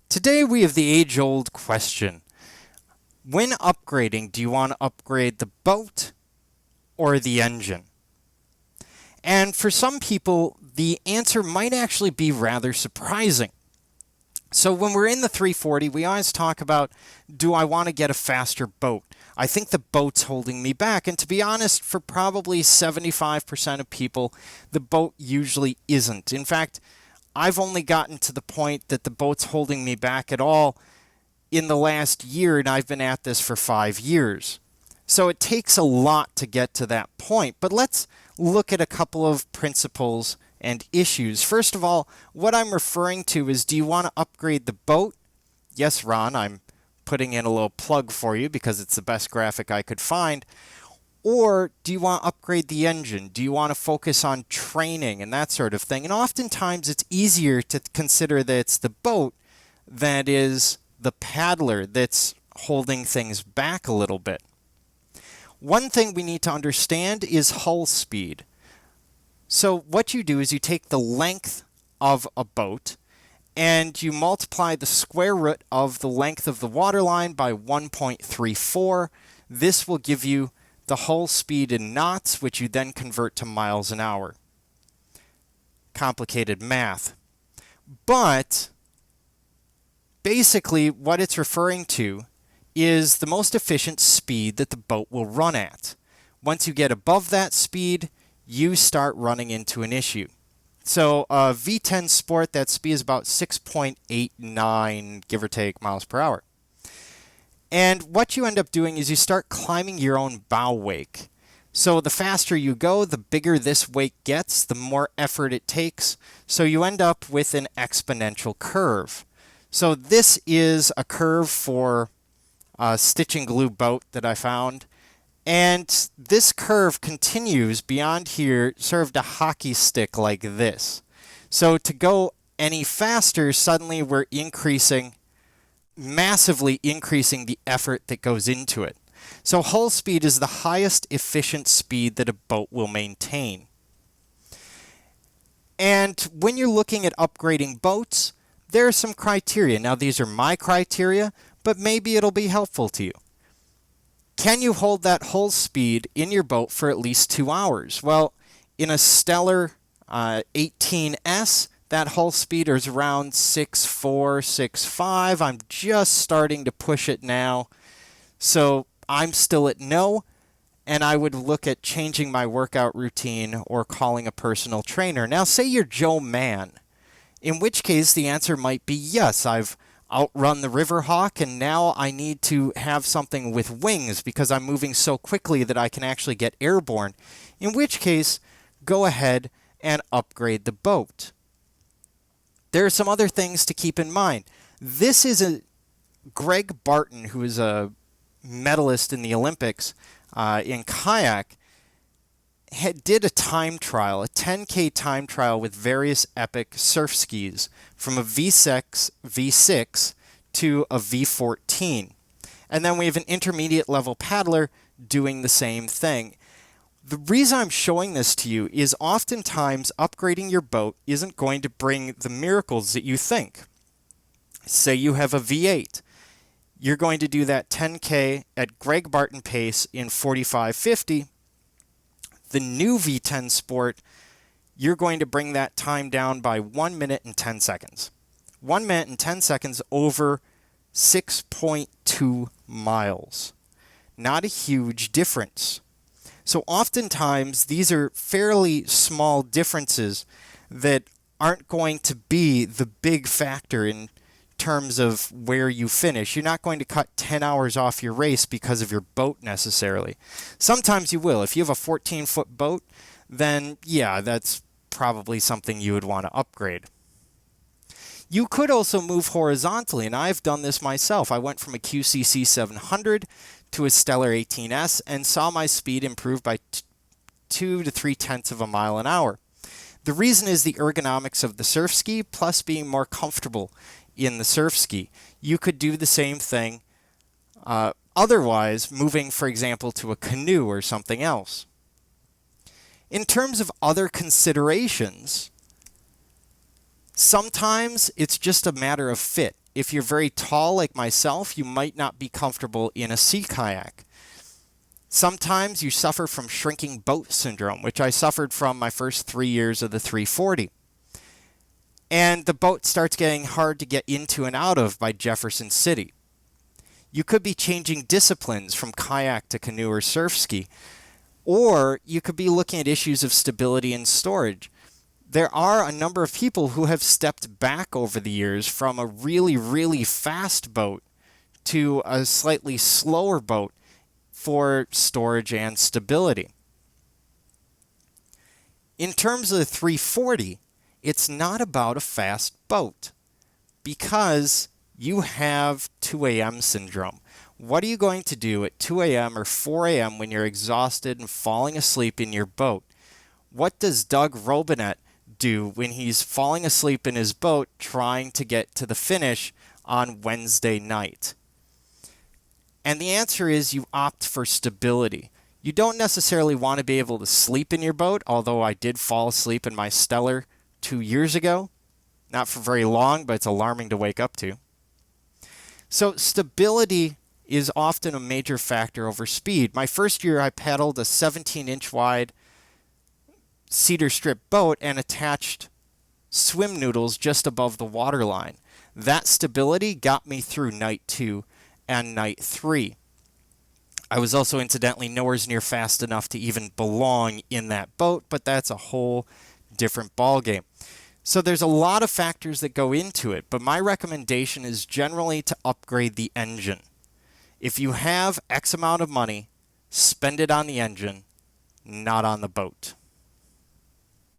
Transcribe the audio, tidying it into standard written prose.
Today we have the age-old question. When upgrading, do you want to upgrade the boat or the engine? And for some people, the answer might actually be rather surprising. So when we're in the 340, we always talk about, do I want to get a faster boat? I think the boat's holding me back. And to be honest, for probably 75% of people, the boat usually isn't. In fact, I've only gotten to the point that the boat's holding me back at all in the last year, and I've been at this for 5 years. So it takes a lot to get to that point. But let's look at a couple of principles and issues. First of all, what I'm referring to is, do you want to upgrade the boat? Yes, Ron, I'm putting in a little plug for you because it's the best graphic I could find. Or do you want to upgrade the engine? Do you want to focus on training and that sort of thing? And oftentimes it's easier to consider that it's the boat that is the paddler that's holding things back a little bit. One thing we need to understand is hull speed. So what you do is you take the length of a boat and you multiply the square root of the length of the waterline by 1.34. This will give you the hull speed in knots, which you then convert to miles an hour. Complicated math. But basically what it's referring to is the most efficient speed that the boat will run at. Once you get above that speed, you start running into an issue. So a V10 Sport, that speed is about 6.89, give or take, miles per hour. And what you end up doing is you start climbing your own bow wake. So the faster you go, the bigger this wake gets, the more effort it takes. So you end up with an exponential curve. So this is a curve for a stitch and glue boat that I found. And this curve continues beyond here, sort of a hockey stick like this. So to go any faster, suddenly we're massively increasing the effort that goes into it. So hull speed is the highest efficient speed that a boat will maintain. And when you're looking at upgrading boats, there are some criteria. Now these are my criteria, but maybe it'll be helpful to you. Can you hold that hull speed in your boat for at least 2 hours? Well, in a Stellar 18S, that hull speed is around 6.4, 6.5. I'm just starting to push it now. So I'm still at no, and I would look at changing my workout routine or calling a personal trainer. Now, say you're Joe Mann, in which case the answer might be yes, I've outrun the Riverhawk, and now I need to have something with wings because I'm moving so quickly that I can actually get airborne, in which case, go ahead and upgrade the boat. There are some other things to keep in mind. This is a Greg Barton, who is a medalist in the Olympics in kayak, did a time trial, a 10K time trial with various Epic surf skis from a V6 to a V14. And then we have an intermediate level paddler doing the same thing. The reason I'm showing this to you is oftentimes upgrading your boat isn't going to bring the miracles that you think. Say you have a V8. You're going to do that 10K at Greg Barton pace in 45:50. The new V10 Sport, you're going to bring that time down by 1 minute and 10 seconds. 1 minute and 10 seconds over 6.2 miles. Not a huge difference. So oftentimes, these are fairly small differences that aren't going to be the big factor in terms of where you finish. You're not going to cut 10 hours off your race because of your boat necessarily. Sometimes you will. If you have a 14-foot boat, then yeah, that's probably something you would want to upgrade. You could also move horizontally, and I've done this myself. I went from a QCC 700 to a Stellar 18S and saw my speed improve by 2 to 3/10 of a mile an hour. The reason is the ergonomics of the surf ski plus being more comfortable in the surf ski. You could do the same thing otherwise, moving, for example, to a canoe or something else. In terms of other considerations, sometimes it's just a matter of fit. if you're very tall like myself, you might not be comfortable in a sea kayak. Sometimes you suffer from shrinking boat syndrome, which I suffered from my first 3 years of the 340. And the boat starts getting hard to get into and out of by Jefferson City. You could be changing disciplines from kayak to canoe or surf ski, or you could be looking at issues of stability and storage. There are a number of people who have stepped back over the years from a really, really fast boat to a slightly slower boat for storage and stability. In terms of the 340, it's not about a fast boat because you have 2 a.m. syndrome. What are you going to do at 2 a.m. or 4 a.m. when you're exhausted and falling asleep in your boat? What does Doug Robinett do when he's falling asleep in his boat trying to get to the finish on Wednesday night? And the answer is you opt for stability. You don't necessarily want to be able to sleep in your boat, although I did fall asleep in my Stellar 2 years ago. Not for very long, but it's alarming to wake up to. So stability is often a major factor over speed. My first year, I paddled a 17-inch wide cedar strip boat and attached swim noodles just above the waterline. That stability got me through night 2 and night 3. I was also incidentally nowhere near fast enough to even belong in that boat, but that's a whole different ballgame. So there's a lot of factors that go into it, but my recommendation is generally to upgrade the engine. If you have X amount of money, spend it on the engine, not on the boat.